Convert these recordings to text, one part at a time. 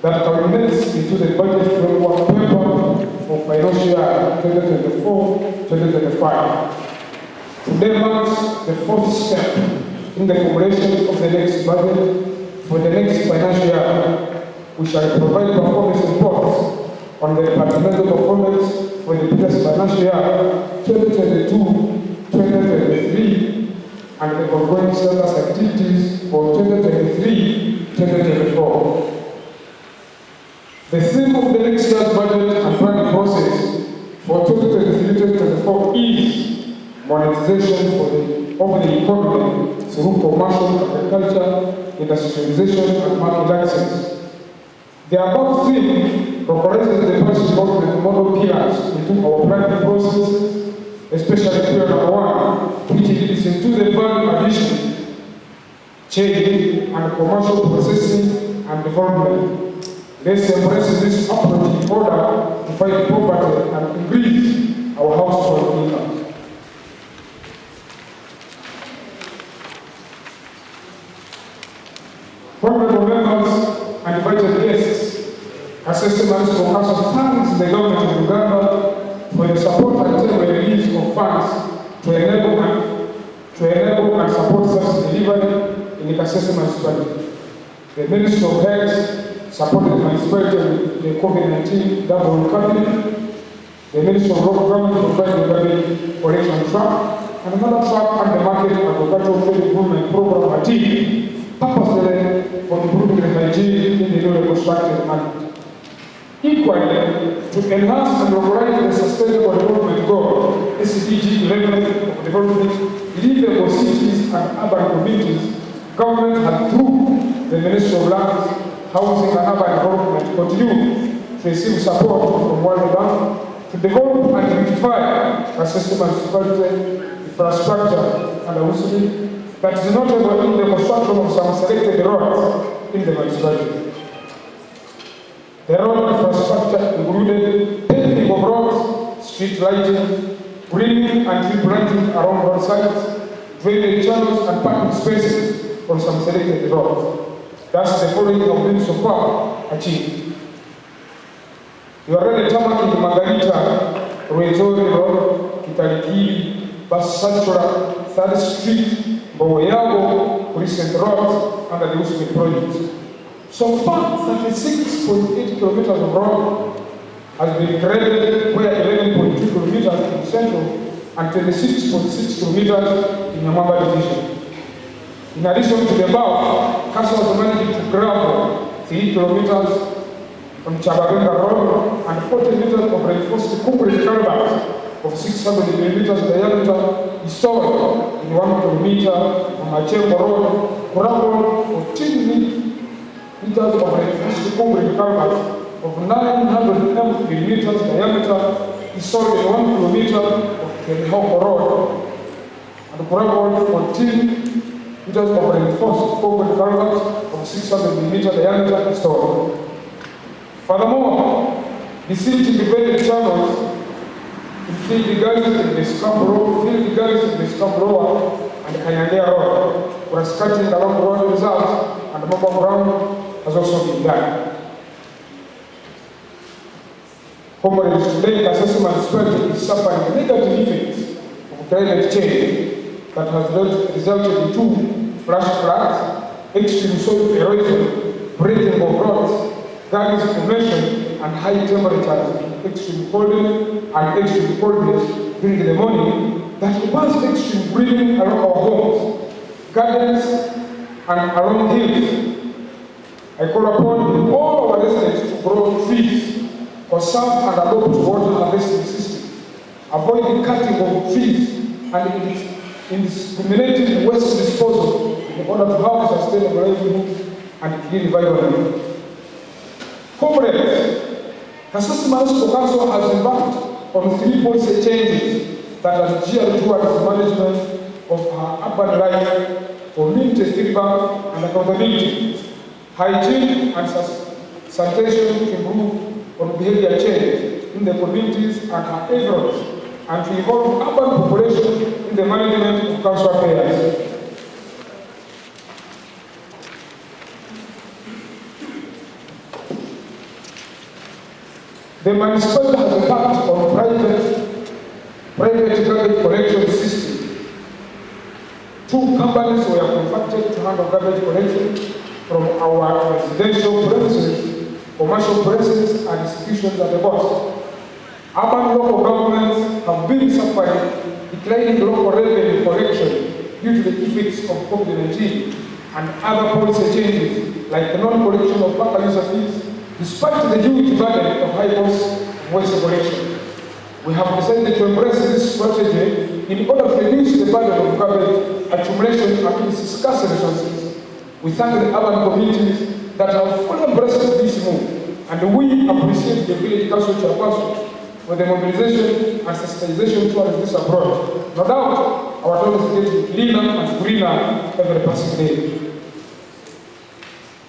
that culminates into the budget framework paper for financial year 2024-2025. Today marks the fourth step in the formulation of the next budget for the next financial year. We shall provide performance reports on the departmental performance for the previous financial year 2022-2023 and the ongoing status activities for 2023-2024. The theme of the next year's budget and planning process for 2023-2024 is monetization of the economy through commercial, agriculture, industrialization, and market access. The above theme recognizes the policy government model pillars into our planning process, especially pillar number 1, which is into the value addition, chain, and commercial processing and development. Let's embrace this approach in order to fight poverty and increase our household income. Honorable members and invited guests, assessments for council funds the government of Uganda for the support and temporary release of funds to enable and support service delivery in the Kasese municipality. The Ministry of Health supported the municipality with the COVID-19 double recovery. The Ministry of Local Government provided the government collection truck and another truck and the market agricultural trade improvement program purposely for improving the hygiene in the newly constructed market. Equally, to enhance and regulate the sustainable development goal, SDG 11 of development, livable cities and urban communities, government had through the Ministry of Lands, Housing and Urban Development continue to receive support from World Bank to develop and identify a system and municipality infrastructure and housing that is notable in the construction of some selected roads in the municipality. The road infrastructure included paving of roads, street lighting, greening and tree planting around roadsides, drainage channels and parking spaces on some selected roads. Thus, the following have been so far achieved. You are already tarmacking Margarita, Ruezori Road, Kitaliki, Basatura, 3rd Street, Boyago, Recent Road, under the Usumi project. So far, 36.8 kilometers of road has been graded, where 11.2 kilometers in Central and 26.6 kilometers in Yamamba Division. In addition to the above, council has managed to gravel 3 kilometers from Chababenga Road and 40 meters of reinforced concrete culverts of 600 millimeters diameter installed in 1 kilometer on Machembo Road, gravel 14 meters of reinforced concrete culverts of 900 millimeters diameter installed in 1 kilometer of Kahindo Road, and gravel 14 meters of reinforced concrete culverts of 600 millimeters diameter installed. Furthermore, the city developed channels in field gardens in the Scamborough and Kanyandea Road, where skirting along the road reserves and the mobile ground has also been done. Comrades, today Kasese municipality is suffering negative effects of climate change that has resulted in 2 flash floods, extreme soil erosion, breaking of roads, gardens formation, and high temperatures, extreme coldness during the morning that cause extreme breathing around our homes, gardens, and along hills. I call upon all our residents to grow trees, conserve and adopt water harvesting systems, avoid the cutting of trees and indiscriminating waste disposal in order to have sustainable livelihood and clean environment. Comrades, Kasese Municipal Council has embarked on 3 policy changes that are geared towards the management of our urban life, community feedback and accountability, hygiene and sanitation to improve on behavior change in the communities and our efforts, and to involve urban population in the management of council affairs. The municipality has embarked on private garbage collection system. 2 companies were contracted to handle garbage collection from our residential premises, commercial premises, and institutions at the coast. Urban local governments have been suffering declining local revenue collection due to the effects of COVID-19 and other policy changes like the non-collection of local user fees, despite the huge burden of high cost waste collection. We have decided to embrace this strategy in order to reduce the burden of garbage accumulation and its scarce resources. We thank the urban communities that have fully embraced this move, and we appreciate the village council chairperson for the mobilization and sensitization towards this approach. No doubt, our town is getting cleaner and greener every passing day.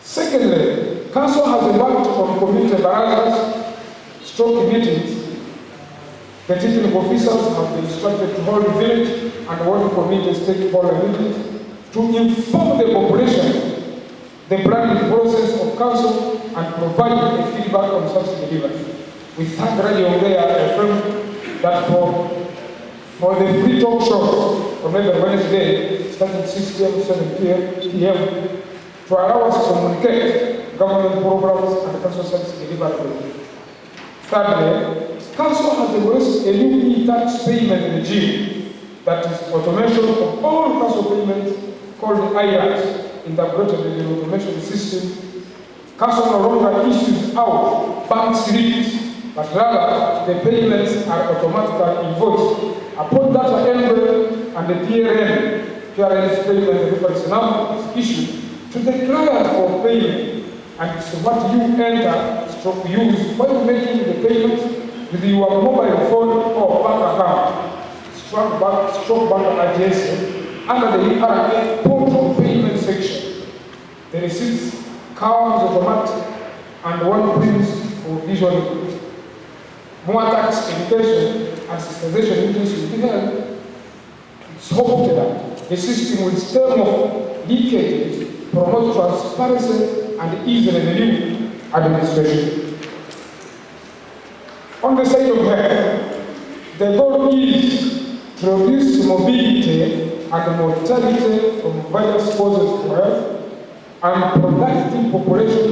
Secondly, council has embarked on community barangas, stroke meetings. The teaching officers have been instructed to hold village and work community stakeholder meetings to inform the population the planning process of council and provide a feedback on subsidy delivery. We thank Radio Ongea FM that for the free talk show on every Wednesday, starting 6 p.m. to 7 p.m. to allow us to communicate government programs and council service delivery. Thirdly, council has embraced a new e-tax payment regime that is automation of all council payments called IRAS, integrated in the automation system. Council no longer issues out bank slips, but rather the payments are automatically invoiced upon data entry, and the PRN payment reference number is issued to the client for payment, and it's what you enter stroke use when making the payment with your mobile phone or bank account. Stroke bank adjacent under the ERA portal payment section. The receipts comes automatic and one prints for visual input. More tax education and sensitization meetings will be held. It's hoped that the system will stem off leakages, promote transparency, and ease revenue administration. On the side of health, the goal is to reduce mobility and mortality from various causes for health and productive population,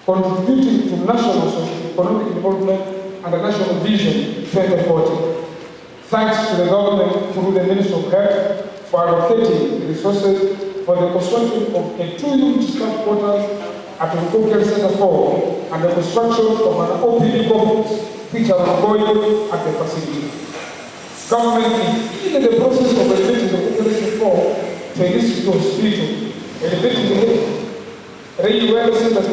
contributing to national socio-economic development and the National Vision 2040. Thanks to the government through the Ministry of Health for allocating the resources for the construction of a 2-unit staff quarters at the Local Center 4 and the construction of an OPD complex which are ongoing at the facility. Government is in the process of elevating the Local Center 4 to a district hospital, elevating the Railway Center 2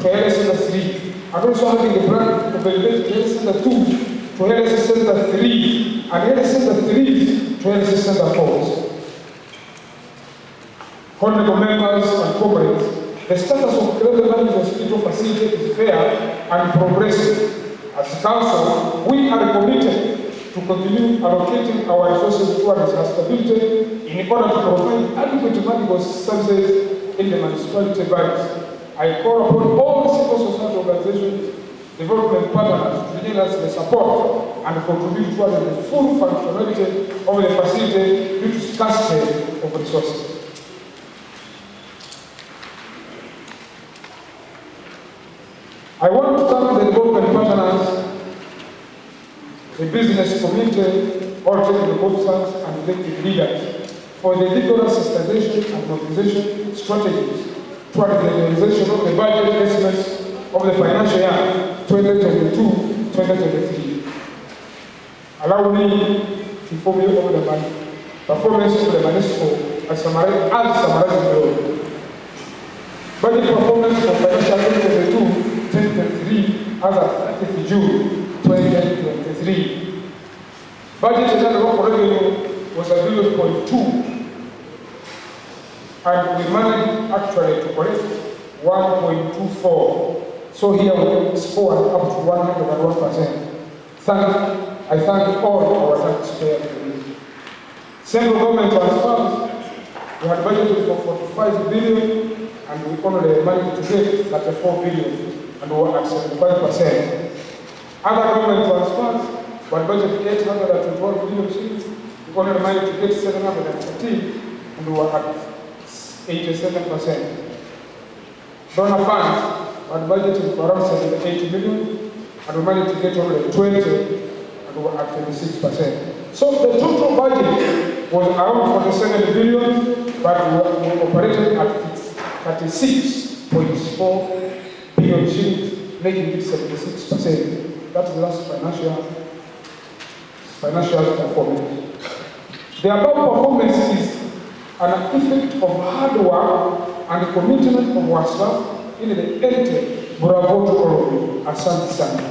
to Health Center 3, and also having the plan of elevating Health Center 2 to Health Center 3 and Health Center 3 to Health Center 4. Honorable members and comrades, the status of Credit Hospital facility is fair and progressive. As Council, we are committed to continue allocating our resources towards stability in order to provide adequate medical services in the municipality values. I call upon all civil society organizations, development partners to give us the support and contribute towards the full functionality of the facility due to scarcity of resources. I want to thank the development partners, the business community, all technical officers and elected leaders for the vigorous sensitization and mobilization strategies toward the realization of the budget estimates of the financial year 2022-2023. Allow me to inform you of the performance of the municipal as summarized below. Budget performance for financial year 2023 as of 30th June 2023. Budget and local revenue was $1.2 and we managed actually to collect 1.24. So here we scored up to 101%. I thank all our taxpayers. Central government transfers, we had budgeted for 45 billion and we only managed to get 34 billion. and were at 75%. Other government transfers were budgeted 821 billion shillings. We only managed to get 714 and were at 87%. Donor funds were budgeted for around 78 million and we managed to get only 20 and we were at 26%. So the total budget was around 47 billion, but we operated at 36.4 billion shillings, making it 76%. That's the last financial performance. The above performance is an effect of hard work and commitment of our staff in the end. Bravo to all of you. Asante sana.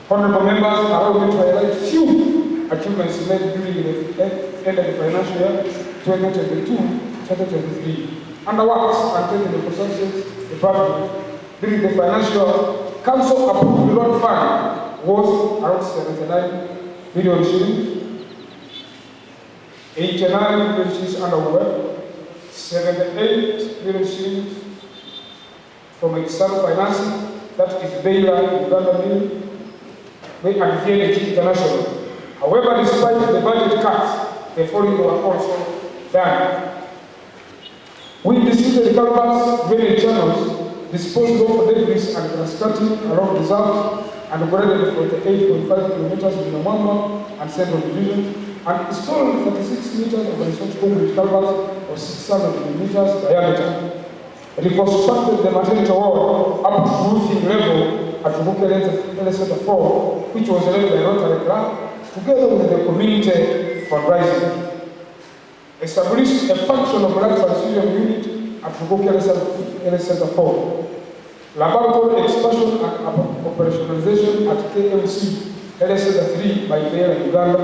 Honorable members, allow me to highlight few achievements made during the end of the financial year 2022-2023. Under works and technical resources department, during the financial council approved loan fund was around 79 million shillings, 89 million shillings underwear, 78 million shillings from external financing, that is Baylor, Uganda Mill, and VNG International. However, despite the budget cuts, the following were also done. We distributed culverts, drainage channels, disposed of debris and constructing along reserves, and upgraded 48.5 kilometers in the Mwamba and Central Division, and installed 36 meters of research concrete culverts of 600 millimeters diameter. Reconstructed the maternity wall up to roofing level at Municipality Center 4, which was led by Rotary Club, together with the community fundraising. Established a functional blood transfusion unit at Municipality Center 4. Laboratory expansion and operationalization at KMC Center 3 by Baylor, Uganda.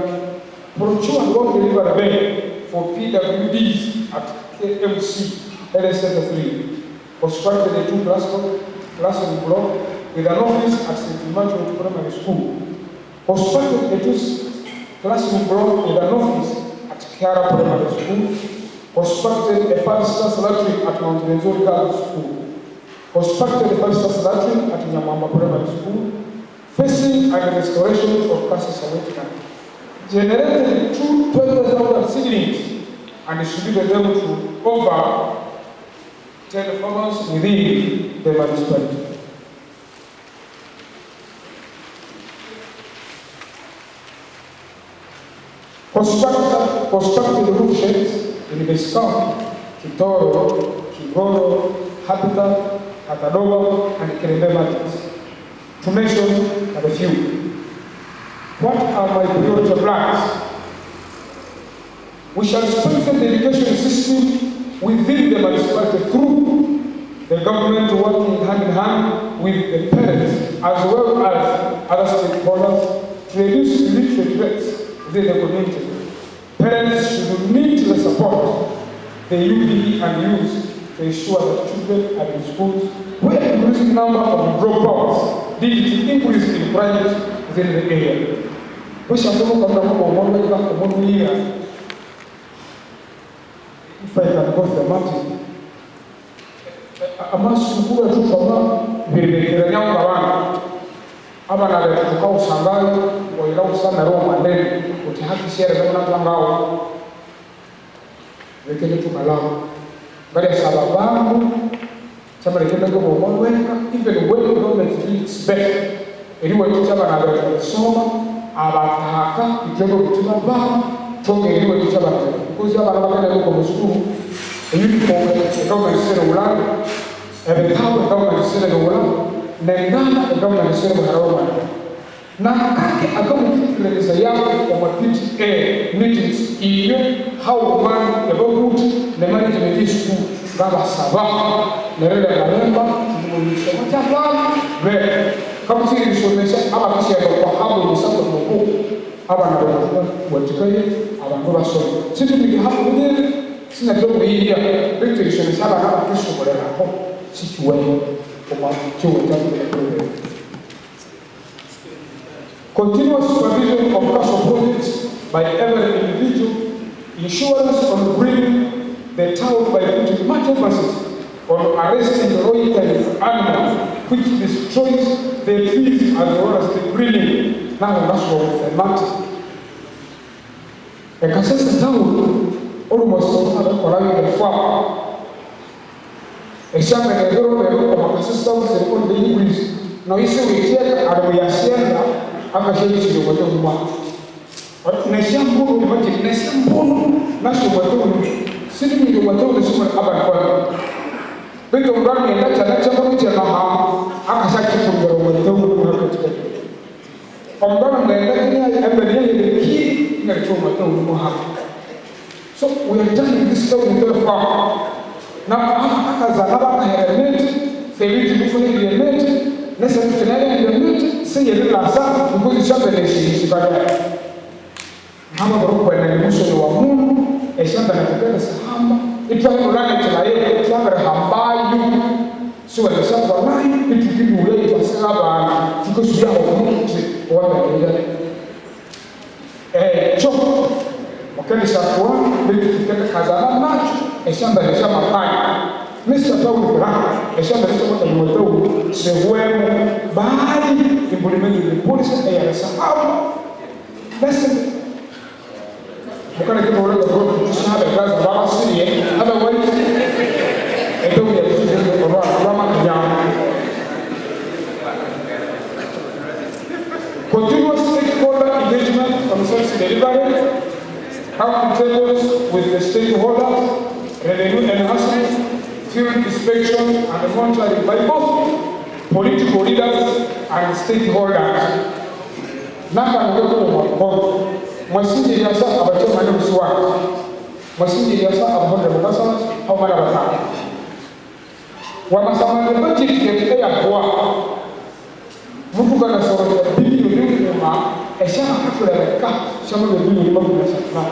Procure and work delivery bay for PWDs at KMC Center 3. Constructed a 2-classroom block with an office at St. Emmanuel Primary School. Constructed a 2-classroom block with an office at Kiara Primary School. Constructed a 5-star latrine at Mount Renzori Girls School. Constructed a 5-star latrine at Nyamamba Primary School. Facing and restoration of Casas Awakening. Generated 20,000 seedlings and distributed them to over 10 farmers within the municipality. Constructed roof sheds in Bescam, Kitoro, Kigoro, Habitat, Atadoba, and Kerembe markets. To mention a few. What are my priority plans? We shall strengthen the education system within the municipality through the government working hand in hand with the parents as well as other stakeholders to reduce illiterate rates within the community. Parents should need the support the UPE and use to ensure that children are in schools where the increasing number of dropouts due to increase in crime within the area. We shall look at the one year. If I can go to the mountain, I must go to Fama, the young Kawana. Abana kutoka usangali wailao sana Roma ndani utahaki share kama ngao wekele tumalao bali sababu chama lekenda kwa mwaka even when the government needs better eliwe tuchaba na bali soma abataka ikego kutima ba tonge eliwe tuchaba kuzi abana bakenda kwa msukuru uniform government sera ulanga ebetawe government sera ulanga nendana government sera haroma na kake akamukitileza yako kwa mapiti meetings iyo how man about the management school baba saba nerele kalemba tumulisha matapala be kama sisi nisomesha aba kishia kwa hapo ni sababu mkuu aba na watikaye abantu basoma sisi ndi hapo ni sina dogo hii ya picture saba kama kesho kwa hapo sisi wewe kwa chuo cha kuelewa. Continuous supervision of cash projects by every individual, insurance on bringing the town by putting much emphasis on arresting loitering animals which destroys the trees as well as the greening. Now that's what the mountain. A Kansas town almost around the farm. A shaman and a girl of Kansas town is on the English. Now you see we take and we are sharing I'm a shady to what you want. But Nation Boom, but Nation Boom, National sitting in the water is super about but to run in that's a natural I can say from the water. On government, every key in the trauma. So we are turning this story into a farm. Now, as another element, fairy to be fully element, necessarily element, say a little aside because it's something is better. Hammer when I use the moon, a something that is hammer. If I run it, I buy you. So at the same time, it will give you way to Sarah because you have moved one day. Chop, okay, the Sapuan, but you can have a match, a somebody, some time. Mr. Town, a somebody, someone will say, well, by implementing the police and somehow. Listen. I'm going to give a little bit of have a glass of our city, otherwise, I don't get to Rama down. Continuous stakeholder engagement on service delivery, accountability with the stakeholders, revenue enhancement, field inspection, and monitoring by both political leaders and stakeholders. Now, I'm going to go. Masindi yasa abacho manu suwa. Masindi yasa abahonde bukasa au mara batatu. Wamasama ne budget ke ya kwa. Mtu kana soro ya bilioni nyuma eshana kakula ka shama de bilioni mabula sana.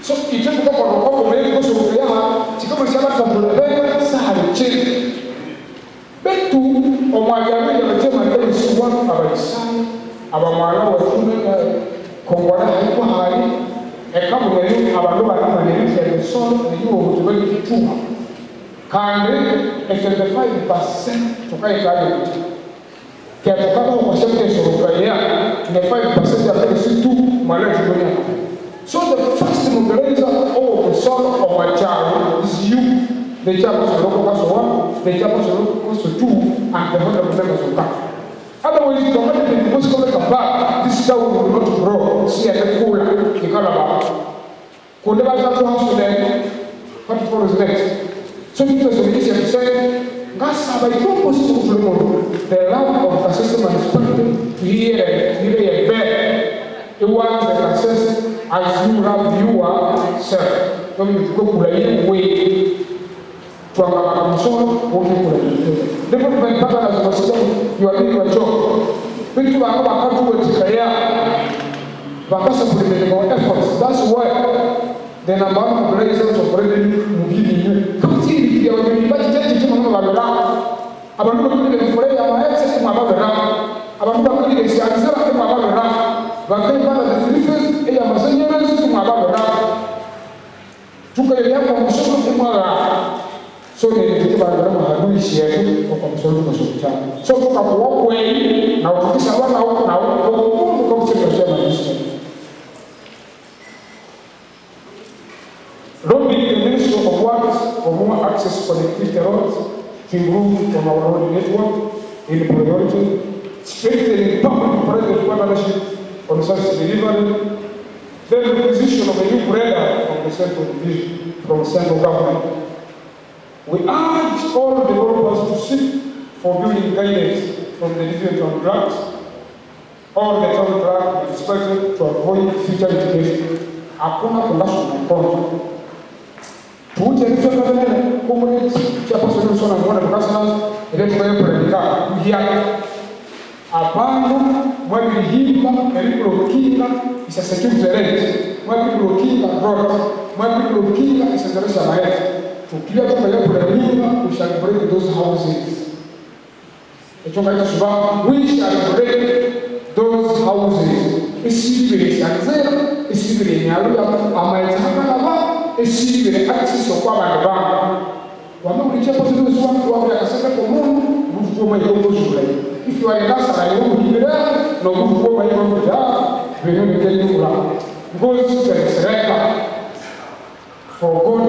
So itakuwa kwa mbele kwa soro ya tikoma shama tabula sahari chini. Betu omwajana ya batema de suwa abaisani abamala wa tuna Kongora haiko hali ekabu leo abantu baramanira cyane so niyo ubutuba gituma kandi 85% tukaikaje kia tukaba kwa sababu soroka ya 5% ya pesa tu mara tukonya. So the first mobilizer of the soul of my child is you. The child is local cost 1, the child is local cost 2, and the mother of the back. Otherwise, the money was going to come back. This town will not grow. See, I can pull it. You can't have could never have to house today. What for is next? So, it was an easy to say, Gasa, by no possible to the love of the system and respect to hear a bed. It was the success as you have you are, sir. When you go away. From our concern, working for it. Different partners must say you are doing your job. People are not going to career. Because of the efforts, that's why the number of blazers of revenue will give you. Come see the university to Mamma. About looking for my access to Mamma. About looking at the answer to Mamma. But then one of the physicians, a Amazonians to Mamma. Took a young woman to Mamma. So they take about the share of absolute hospital. So to walk away now to this one now come to the German. Road being the Ministry of Works for more access connectivity roads to improve on our road network in priority, strengthening public-private partnership on service delivery, then the position of a new radar from the central division, from central government. We urge all developers to seek for building guidance from the different on drugs. All the town drug is expected to avoid future litigation. Hakuna conduction of control. Tuuche nifanya community cha personal sona mwana personal ile tunayopredica kuhia. Hapana mwali himba eliprokinga isasecurity rate. Mwali prokinga road. Mwali prokinga isazalisha maisha. Tukiwa tunayopredica we shall break those houses. We shall break those houses. Isibiri sanzera, isibiri nyaruya, amaitaka lava, isibiri access okwa bantu. wameulitia kwa zile swali wao yakasema kwa Mungu mfukoma hiyo shule if you are a pastor I will give it no mfukoma hiyo ndio wewe ndio kula because serikali for God